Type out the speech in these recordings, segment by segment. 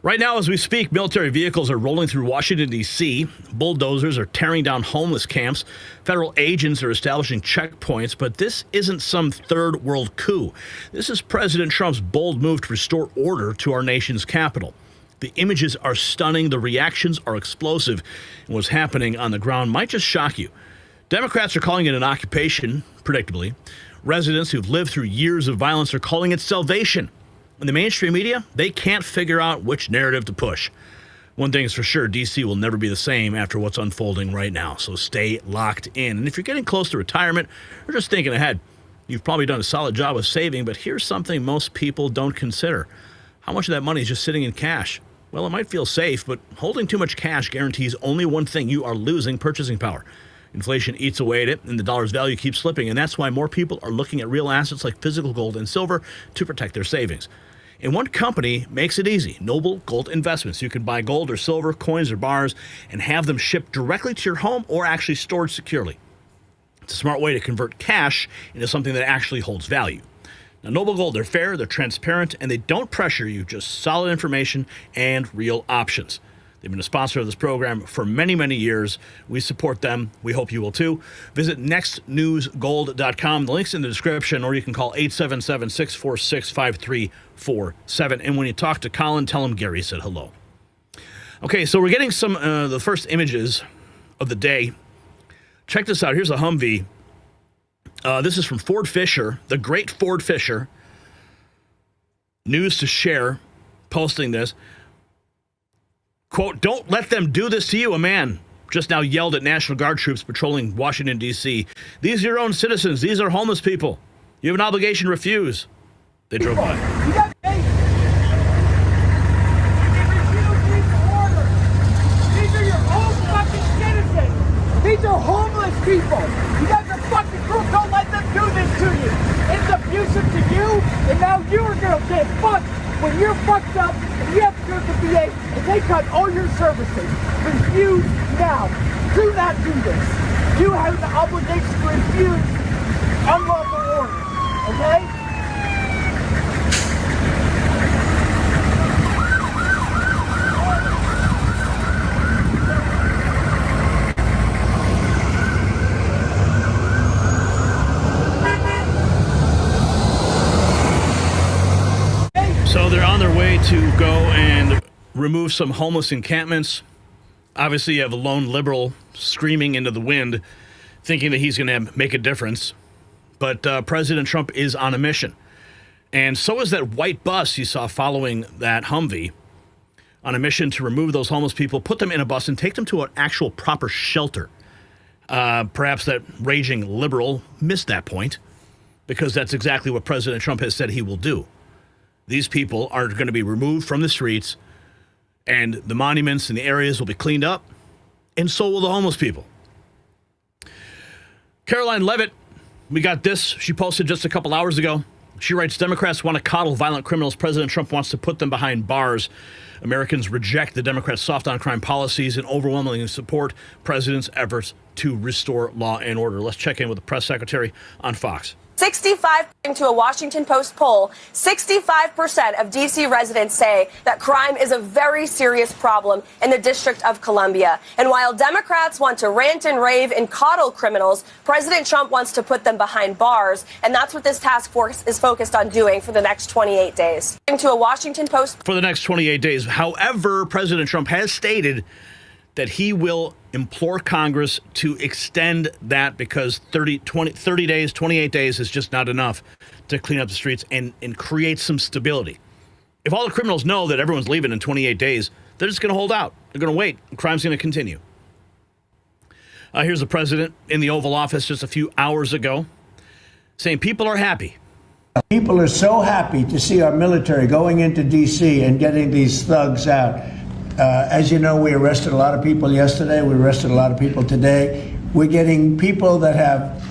Right now, as we speak, military vehicles are rolling through Washington, D.C. Bulldozers are tearing down homeless camps. Federal agents are establishing checkpoints, but this isn't some third world coup. This is President Trump's bold move to restore order to our nation's capital. The images are stunning, the reactions are explosive, and what's happening on the ground might just shock you. Democrats are calling it an occupation, predictably. Residents who've lived through years of violence are calling it salvation. In the mainstream media, they can't figure out which narrative to push. One thing is for sure, D.C. will never be the same after what's unfolding right now, so stay locked in. And if you're getting close to retirement or just thinking ahead, you've probably done a solid job of saving, but here's something most people don't consider. How much of that money is just sitting in cash? Well, it might feel safe, but holding too much cash guarantees only one thing: you are losing purchasing power. Inflation eats away at it, and the dollar's value keeps slipping, and that's why more people are looking at real assets like physical gold and silver to protect their savings. And one company makes it easy: Noble Gold Investments. You can buy gold or silver, coins or bars, and have them shipped directly to your home or actually stored securely. It's a smart way to convert cash into something that actually holds value. Now, Noble Gold, they're fair, they're transparent, and they don't pressure you, just solid information and real options. They've been a sponsor of this program for many, many years. We support them. We hope you will too. Visit nextnewsgold.com. The link's in the description, or you can call 877-646-5347. And when you talk to Colin, tell him Gary said hello. Okay, so we're getting some the first images of the day. Check this out. Here's a Humvee. This is from Ford Fisher, the great Ford Fisher. News to Share, posting this. Quote, "Don't let them do this to you," a man just now yelled at National Guard troops patrolling Washington, D.C. "These are your own citizens. These are homeless people. You have an obligation to refuse." They drove by. These are your own fucking citizens. These are homeless people. You guys are fucking crook. Don't let them do this to you. It's abusive to you, and now you're gonna get fucked. When you're fucked up, and you have to go to the VA, and they cut all your services. Refuse now. Do not do this. You have the obligation to refuse unlawful orders. Okay? So they're on their way to go and remove some homeless encampments. Obviously, you have a lone liberal screaming into the wind, thinking that he's going to make a difference. But President Trump is on a mission. And so is that white bus you saw following that Humvee, on a mission to remove those homeless people, put them in a bus, and take them to an actual proper shelter. Perhaps that raging liberal missed that point, because that's exactly what President Trump has said he will do. These people are going to be removed from the streets, and the monuments and the areas will be cleaned up, and so will the homeless people. Caroline Levitt, we got this. She posted just a couple hours ago. She writes, "Democrats want to coddle violent criminals. President Trump wants to put them behind bars. Americans reject the Democrats' soft-on-crime policies and overwhelmingly support president's efforts to restore law and order." Let's check in with the press secretary on Fox. 65, according to a Washington Post poll, 65% of D.C. residents say that crime is a very serious problem in the District of Columbia. And while Democrats want to rant and rave and coddle criminals, President Trump wants to put them behind bars. And that's what this task force is focused on doing for the next 28 days. According to a Washington Post. For the next 28 days. However, President Trump has stated that he will implore Congress to extend that, because 28 days is just not enough to clean up the streets and create some stability. If all the criminals know that everyone's leaving in 28 days, they're just going to hold out. They're going to wait. Crime's going to continue. Here's the president in the Oval Office just a few hours ago saying people are happy. People are so happy to see our military going into D.C. and getting these thugs out. As you know, we arrested a lot of people yesterday. We arrested a lot of people today. We're getting people that have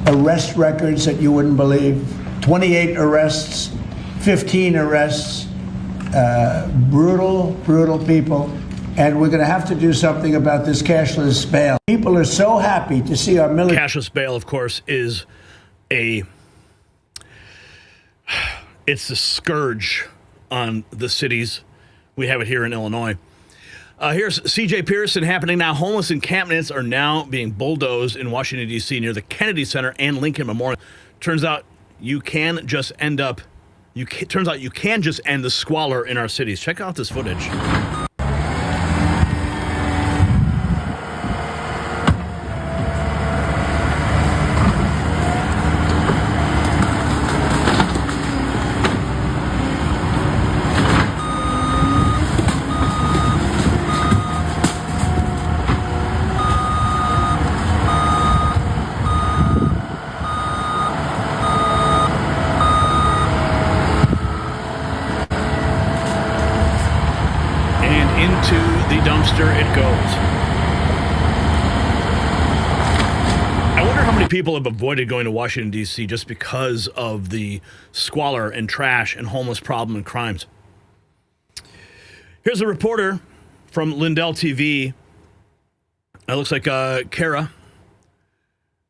arrest records that you wouldn't believe. 28 arrests, 15 arrests, brutal people. And we're going to have to do something about this cashless bail. People are so happy to see our military. Cashless bail, of course, is it's the scourge on the cities. We have it here in Illinois. Here's C.J. Pearson happening now. Homeless encampments are now being bulldozed in Washington, D.C. near the Kennedy Center and Lincoln Memorial. Turns out you can just end the squalor in our cities. Check out this footage. Into the dumpster it goes. I wonder how many people have avoided going to Washington, D.C. just because of the squalor and trash and homeless problem and crimes. Here's a reporter from Lindell TV. It looks like Kara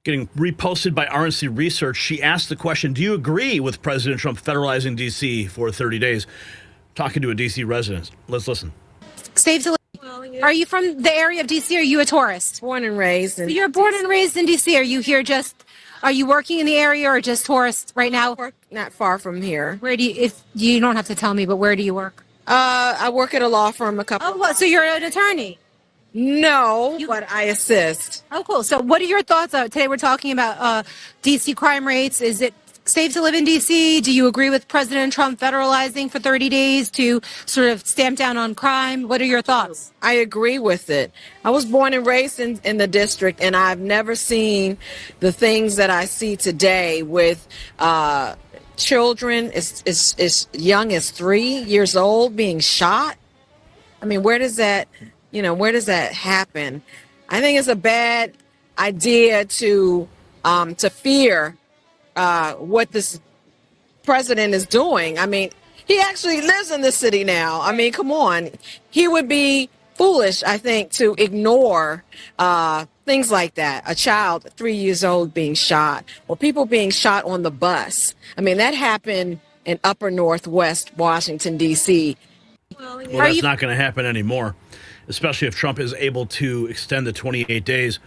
getting reposted by RNC Research. She asked the question, do you agree with President Trump federalizing D.C. for 30 days? Talking to a D.C. resident. Let's listen. Save to live. Are you from the area of D.C. or are you a tourist? Born and raised. So you're born and raised in D.C. Are you here are you working in the area or just tourist right now? I work not far from here. Where do you, if you don't have to tell me, but where do you work? I work at a law firm So you're an attorney? No, but I assist. Oh, cool. So what are your thoughts? Today we're talking about D.C. crime rates. Is it safe to live in D.C.? Do you agree with President Trump federalizing for 30 days to sort of stamp down on crime? What are your thoughts? I agree with it. I was born and raised in the district, and I've never seen the things that I see today with children as young as 3 years old being shot. I mean, where does that happen? I think it's a bad idea to fear what this president is doing. I mean, he actually lives in the city now. I mean, come on. He would be foolish, I think, to ignore things like that. A child 3 years old being shot, or people being shot on the bus. I mean, that happened in upper northwest Washington, D.C. Well, that's not going to happen anymore, especially if Trump is able to extend the 28 days.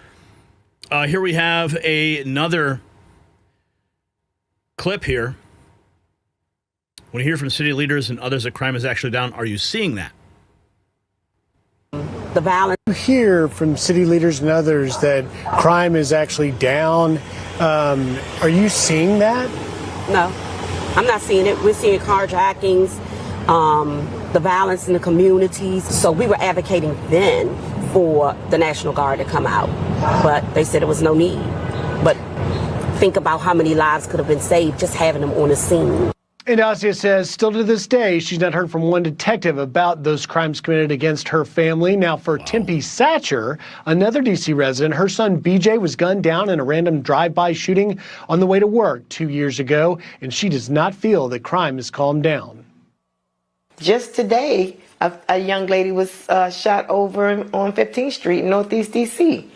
Here we have another clip here. When you hear from city leaders and others that crime is actually down, are you seeing that? The violence. You hear from city leaders and others that crime is actually down. Are you seeing that? No, I'm not seeing it. We're seeing carjackings, the violence in the communities. So we were advocating then for the National Guard to come out, but they said there was no need. But think about how many lives could have been saved just having them on the scene. And Asia says still to this day, she's not heard from one detective about those crimes committed against her family. Now for Tempe Satcher, another D.C. resident, her son BJ was gunned down in a random drive-by shooting on the way to work 2 years ago, and she does not feel that crime has calmed down. Just today, a young lady was shot over on 15th Street in Northeast D.C.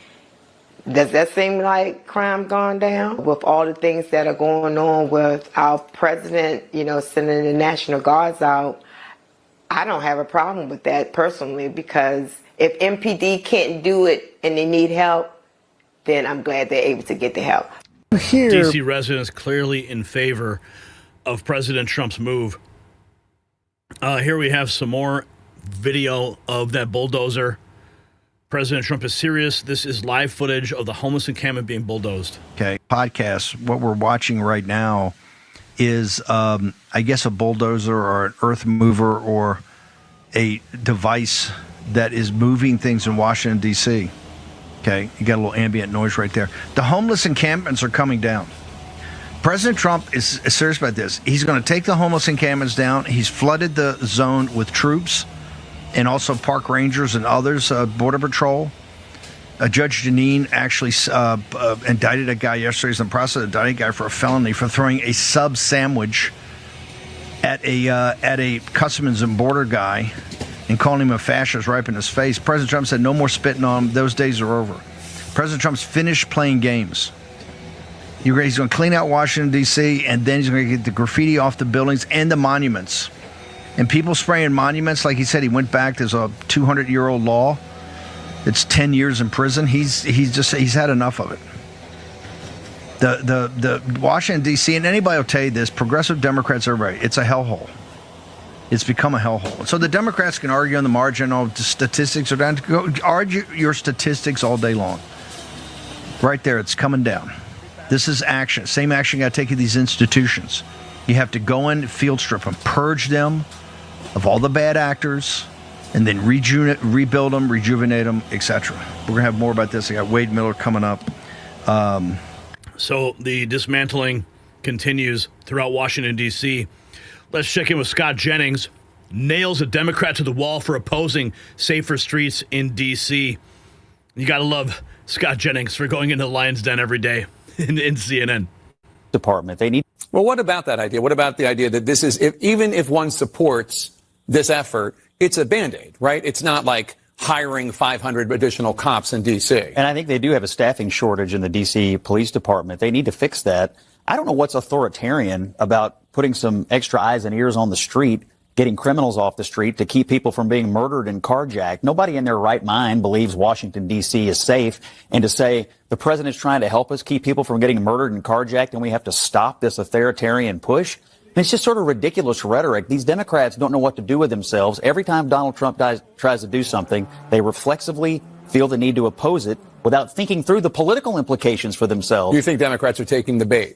Does that seem like crime gone down? With all the things that are going on with our president, sending the National Guards out, I don't have a problem with that personally, because if MPD can't do it and they need help, then I'm glad they're able to get the help. D.C. residents clearly in favor of President Trump's move. Here we have some more video of that bulldozer. President Trump is serious. This is live footage of the homeless encampment being bulldozed. Okay, podcast. What we're watching right now is, I guess, a bulldozer or an earth mover or a device that is moving things in Washington, D.C. Okay, you got a little ambient noise right there. The homeless encampments are coming down. President Trump is serious about this. He's going to take the homeless encampments down. He's flooded the zone with troops and also park rangers and others, Border Patrol. Judge Janine actually indicted a guy yesterday. He's in the process of indicting a guy for a felony for throwing a sub sandwich at a Customs and Border guy and calling him a fascist right in his face. President Trump said no more spitting on him. Those days are over. President Trump's finished playing games. He's going to clean out Washington, D.C., and then he's going to get the graffiti off the buildings and the monuments. And people spraying monuments, like he said, he went back. There's a 200-year-old law. It's 10 years in prison. He's had enough of it. The Washington, D.C., and anybody will tell you this, progressive Democrats, everybody, it's a hellhole. It's become a hellhole. So the Democrats can argue on the margin, oh, the statistics are down. Go argue your statistics all day long. Right there, it's coming down. This is action. Same action you got to take in these institutions. You have to go in, field strip them, purge them of all the bad actors, and then rebuild them, rejuvenate them, etc. We're going to have more about this. I got Wade Miller coming up. So the dismantling continues throughout Washington, D.C. Let's check in with Scott Jennings. Nails a Democrat to the wall for opposing safer streets in D.C. You got to love Scott Jennings for going into the Lion's Den every day in CNN. Department. They need. Well, what about that idea? What about the idea that this is, even if one supports this effort, it's a Band-Aid, right? It's not like hiring 500 additional cops in D.C. And I think they do have a staffing shortage in the D.C. Police Department. They need to fix that. I don't know what's authoritarian about putting some extra eyes and ears on the street, getting criminals off the street to keep people from being murdered and carjacked. Nobody in their right mind believes Washington, D.C. is safe. And to say the president's trying to help us keep people from getting murdered and carjacked and we have to stop this authoritarian push, it's just sort of ridiculous rhetoric. These Democrats don't know what to do with themselves. Every time Donald Trump tries to do something, they reflexively feel the need to oppose it without thinking through the political implications for themselves. You think Democrats are taking the bait?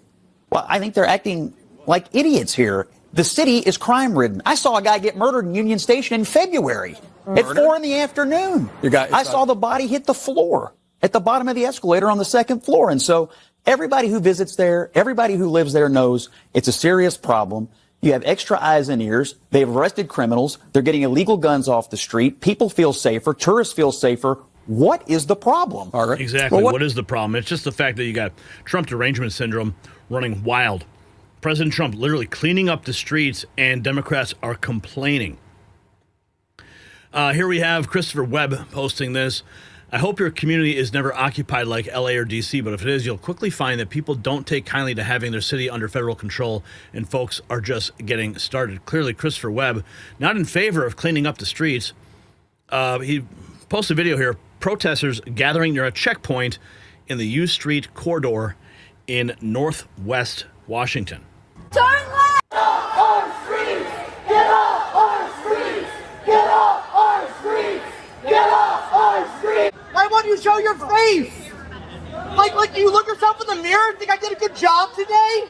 Well, I think they're acting like idiots here. The city is crime-ridden. I saw a guy get murdered in Union Station in February at 4 in the afternoon. I saw the body hit the floor at the bottom of the escalator on the second floor. And so everybody who visits there, everybody who lives there knows it's a serious problem. You have extra eyes and ears. They've arrested criminals. They're getting illegal guns off the street. People feel safer. Tourists feel safer. What is the problem? Exactly. Well, what is the problem? It's just the fact that you got Trump derangement syndrome running wild. President Trump literally cleaning up the streets, and Democrats are complaining. Here we have Christopher Webb posting this. I hope your community is never occupied like LA or DC, but if it is, you'll quickly find that people don't take kindly to having their city under federal control, and folks are just getting started. Clearly, Christopher Webb, not in favor of cleaning up the streets. He posted a video here. Protesters gathering near a checkpoint in the U Street corridor in Northwest Washington. Turn left! Get off our streets! Get off our streets! Get off our streets! Get off our streets! Why won't you show your face? Like you look yourself in the mirror and think I did a good job today?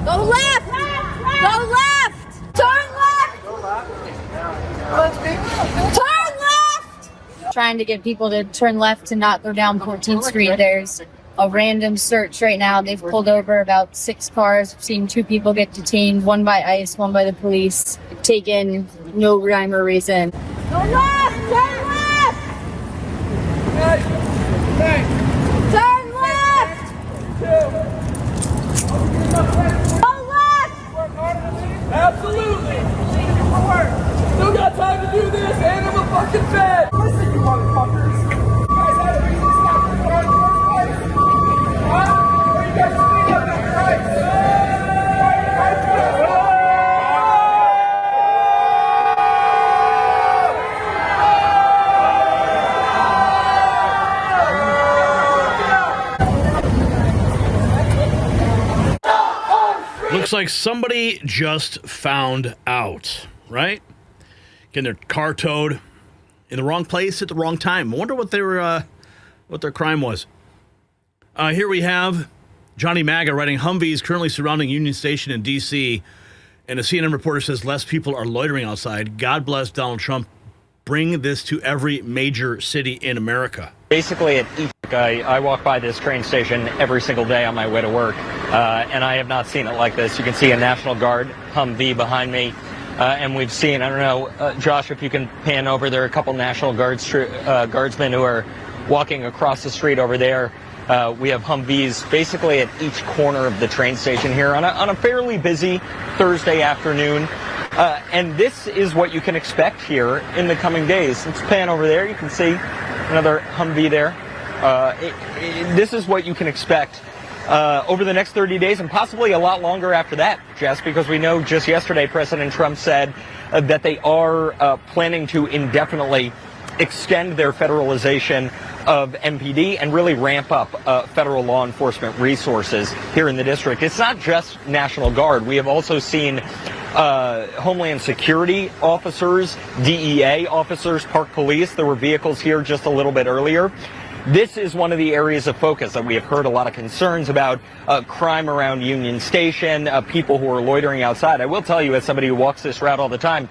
Go left! Go left! Turn left! Turn left! Trying to get people to turn left to not go down 14th Street. There's a random search right now. They've pulled over about 6 cars. We've seen 2 people get detained, one by ICE, one by the police, taken, no rhyme or reason. Go left! Turn left! Turn left! Go left! Absolutely! Still got time to do this, and I'm a fucking fed! Listen, you motherfuckers! You guys had a reason to stop this war in the first place? Huh? Or you guys clean up that price? Looks like somebody just found out, right? Getting their car towed in the wrong place at the wrong time. I wonder what their crime was. Here we have Johnny Maga writing, Humvees currently surrounding Union Station in D.C., and a CNN reporter says less people are loitering outside. God bless Donald Trump. Bring this to every major city in America. Basically, at each I walk by this train station every single day on my way to work, and I have not seen it like this. You can see a National Guard Humvee behind me, and we've seen, I don't know, Josh, if you can pan over, there are a couple National Guardsmen who are walking across the street over there. We have Humvees basically at each corner of the train station here on a fairly busy Thursday afternoon. And this is what you can expect here in the coming days. Let's pan over there. You can see another Humvee there. This is what you can expect over the next 30 days and possibly a lot longer after that, Jess, because we know just yesterday President Trump said that they are planning to indefinitely extend their federalization of MPD and really ramp up federal law enforcement resources here in the district. It's not just National Guard. We have also seen Homeland Security officers, DEA officers, Park Police. There were vehicles here just a little bit earlier. This is one of the areas of focus that we have heard a lot of concerns about, crime around Union Station, people who are loitering outside. I will tell you, as somebody who walks this route all the time,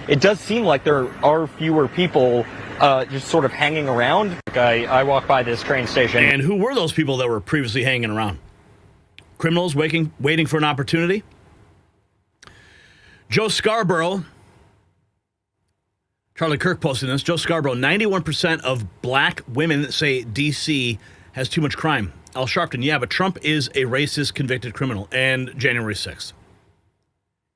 it does seem like there are fewer people just sort of hanging around. I walk by this train station. And who were those people that were previously hanging around? Criminals waiting for an opportunity? Joe Scarborough, Charlie Kirk posted this. Joe Scarborough, 91% of black women say D.C. has too much crime. Al Sharpton, yeah, but Trump is a racist convicted criminal. And January 6th.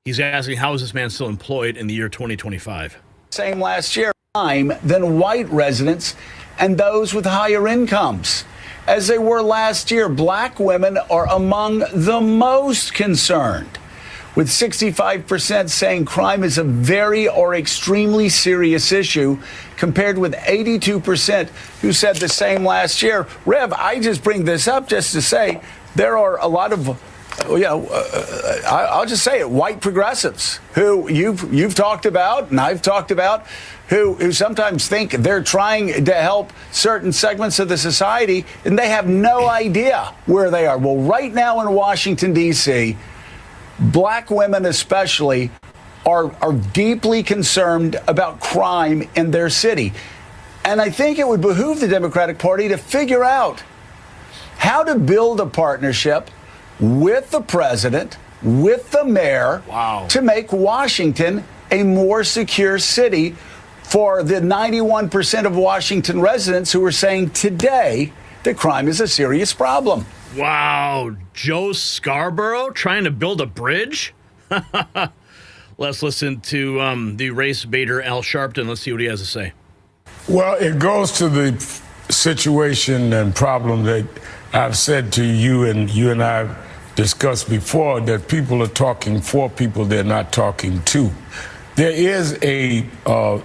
He's asking, how is this man still employed in the year 2025? Same last year than white residents and those with higher incomes. As they were last year, black women are among the most concerned, with 65% saying crime is a very or extremely serious issue, compared with 82% who said the same last year. Rev, I just bring this up just to say there are a lot of, I'll just say it, white progressives who you've talked about and I've talked about, who sometimes think they're trying to help certain segments of the society and they have no idea where they are. Well, right now in Washington, D.C., black women especially are deeply concerned about crime in their city. And I think it would behoove the Democratic Party to figure out how to build a partnership with the president, with the mayor, to make Washington a more secure city for the 91% of Washington residents who are saying today that crime is a serious problem. Wow, Joe Scarborough trying to build a bridge? Let's listen to the race baiter Al Sharpton. Let's see what he has to say. Well, it goes to the situation and problem that I've said to you and I've discussed before, that people are talking for people they're not talking to. There is a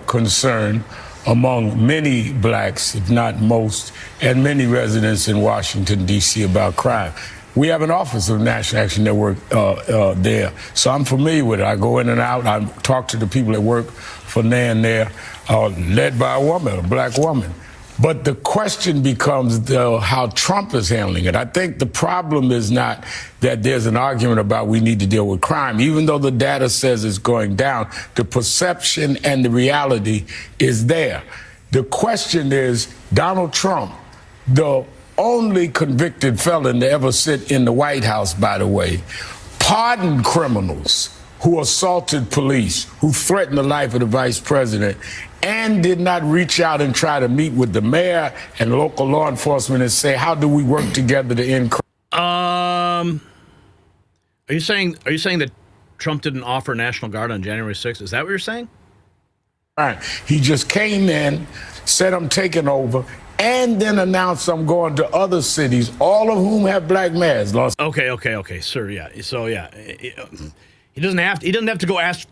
concern among many blacks, if not most, and many residents in Washington, D.C. about crime. We have an Office of National Action Network there, so I'm familiar with it. I go in and out. I talk to the people that work for NAN there, led by a woman, a black woman. But the question becomes how Trump is handling it. I think the problem is not that there's an argument about we need to deal with crime. Even though the data says it's going down, the perception and the reality is there. The question is, Donald Trump, the only convicted felon to ever sit in the White House, by the way, pardoned criminals who assaulted police, who threatened the life of the vice president, and did not reach out and try to meet with the mayor and local law enforcement and say, how do we work together to end crime? Are you saying that Trump didn't offer National Guard on January 6th? Is that what you're saying? Right. He just came in, said I'm taking over, and then announced I'm going to other cities, all of whom have black mayors. Okay, sir. Yeah. So yeah, he doesn't have to go ask.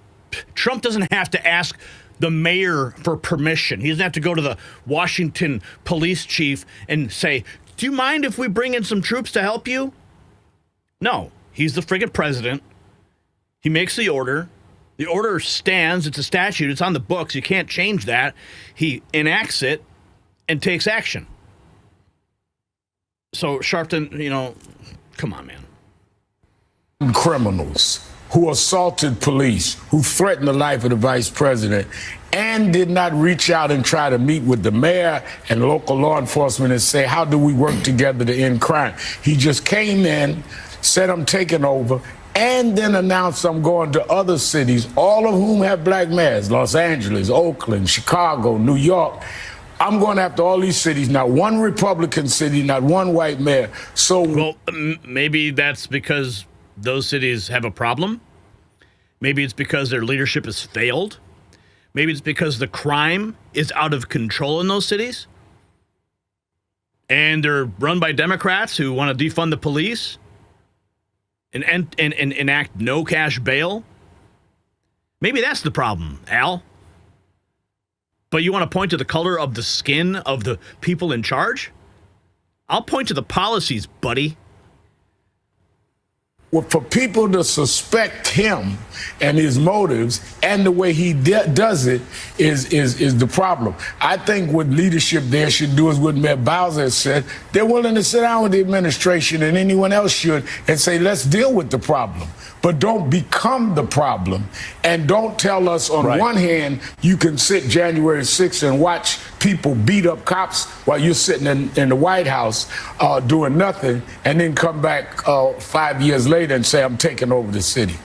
Trump doesn't have to ask the mayor for permission. He doesn't have to go to the Washington police chief and say, do you mind if we bring in some troops to help you? No, he's the friggin' president. He makes the order. The order stands. It's a statute. It's on the books. You can't change that. He enacts it and takes action. So Sharpton, come on, man. Criminals who assaulted police, who threatened the life of the vice president, and did not reach out and try to meet with the mayor and local law enforcement and say, how do we work together to end crime? He just came in, said I'm taking over, and then announced I'm going to other cities, all of whom have black mayors, Los Angeles, Oakland, Chicago, New York. I'm going after all these cities, not one Republican city, not one white mayor. So, well, maybe that's because those cities have a problem. Maybe it's because their leadership has failed. Maybe it's because the crime is out of control in those cities. And they're run by Democrats who want to defund the police and enact no cash bail. Maybe that's the problem, Al. But you want to point to the color of the skin of the people in charge? I'll point to the policies, buddy. Well, for people to suspect him and his motives and the way he does it is the problem. I think what leadership there should do is what Mayor Bowser has said. They're willing to sit down with the administration, and anyone else should, and say, let's deal with the problem. But don't become the problem, and don't tell us on one hand you can sit January 6th and watch people beat up cops while you're sitting in the White House doing nothing, and then come back 5 years later and say, I'm taking over the city.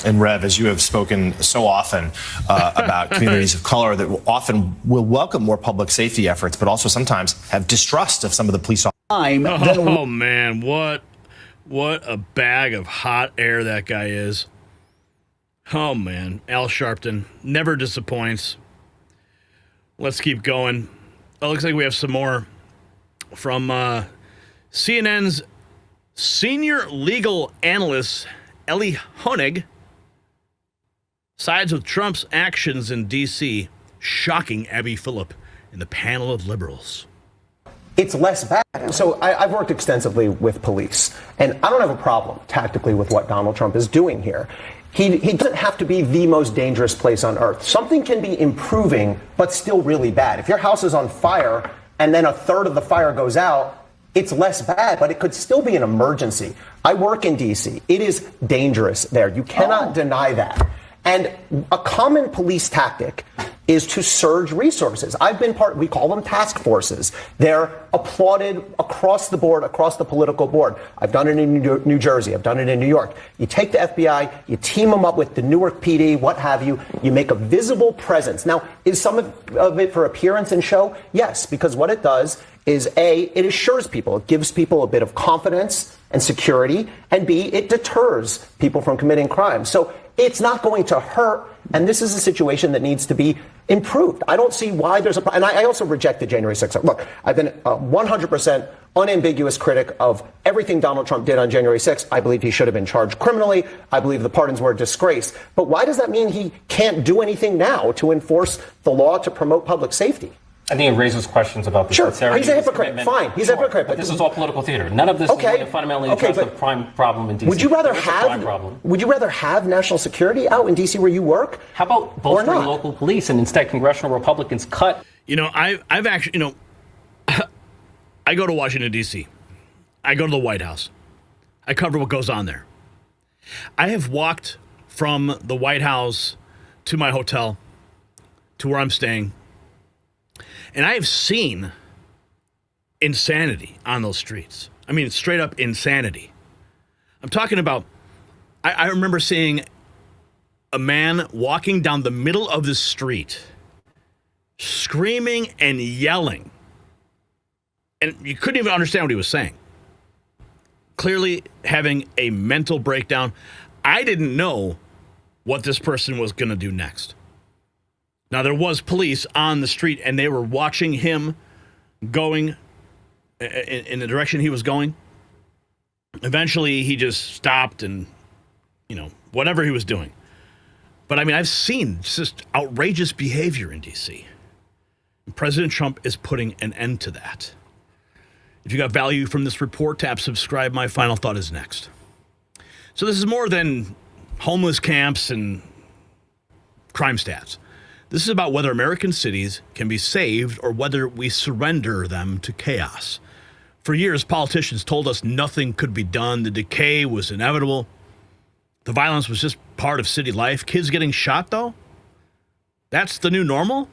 And Rev, as you have spoken so often about communities of color that often will welcome more public safety efforts, but also sometimes have distrust of some of the police officers. Oh, man, what a bag of hot air that guy is. Oh, man, Al Sharpton never disappoints. Let's keep going. Oh, looks like we have some more from CNN's senior legal analyst, Ellie Honig, sides with Trump's actions in D.C., shocking Abby Phillip in the panel of liberals. It's less bad. So I've worked extensively with police, and I don't have a problem tactically with what Donald Trump is doing here. He doesn't have to be the most dangerous place on earth. Something can be improving, but still really bad. If your house is on fire and then a third of the fire goes out, it's less bad, but it could still be an emergency. I work in D.C. It is dangerous there. You cannot deny that. And a common police tactic is to surge resources. We call them task forces. They're applauded across the board, across the political board. I've done it in New Jersey. I've done it in New York. You take the FBI, you team them up with the Newark PD, what have you. You make a visible presence. Now, is some of it for appearance and show? Yes, because what it does is A, it assures people, it gives people a bit of confidence and security, and B, it deters people from committing crimes. So it's not going to hurt, and this is a situation that needs to be improved. I don't see why there's a problem. And I also reject the January 6th. Look, I've been a 100% unambiguous critic of everything Donald Trump did on January 6th. I believe he should have been charged criminally. I believe the pardons were a disgrace. But why does that mean he can't do anything now to enforce the law to promote public safety? I think it raises questions about the sincerity. He's a hypocrite. Fine, he's a hypocrite. But this is all political theater. None of this is going to fundamentally address the crime problem in D.C. Would you rather have national security out in D.C. where you work? How about bolstering local police and instead congressional Republicans cut? You know, I've actually, I go to Washington, D.C. I go to the White House. I cover what goes on there. I have walked from the White House to my hotel to where I'm staying. And I have seen insanity on those streets. I mean, straight up insanity. I'm talking about, I remember seeing a man walking down the middle of the street, screaming and yelling. And you couldn't even understand what he was saying. Clearly having a mental breakdown. I didn't know what this person was going to do next. Now, there was police on the street, and they were watching him going in the direction he was going. Eventually, he just stopped and, whatever he was doing. But, I mean, I've seen just outrageous behavior in D.C. And President Trump is putting an end to that. If you got value from this report, tap subscribe. My final thought is next. So this is more than homeless camps and crime stats. This is about whether American cities can be saved or whether we surrender them to chaos. For years, politicians told us nothing could be done. The decay was inevitable. The violence was just part of city life. Kids getting shot, though? That's the new normal?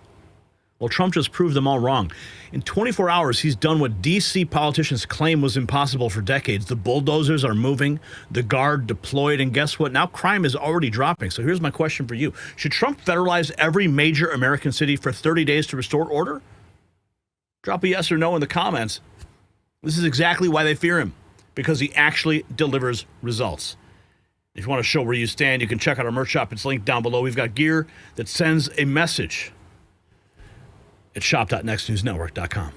Well, Trump just proved them all wrong. In 24 hours, he's done what D.C. politicians claim was impossible for decades. The bulldozers are moving, the guard deployed, and guess what? Now crime is already dropping. So here's my question for you. Should Trump federalize every major American city for 30 days to restore order? Drop a yes or no in the comments. This is exactly why they fear him, because he actually delivers results. If you want to show where you stand, you can check out our merch shop. It's linked down below. We've got gear that sends a message at shop.nextnewsnetwork.com.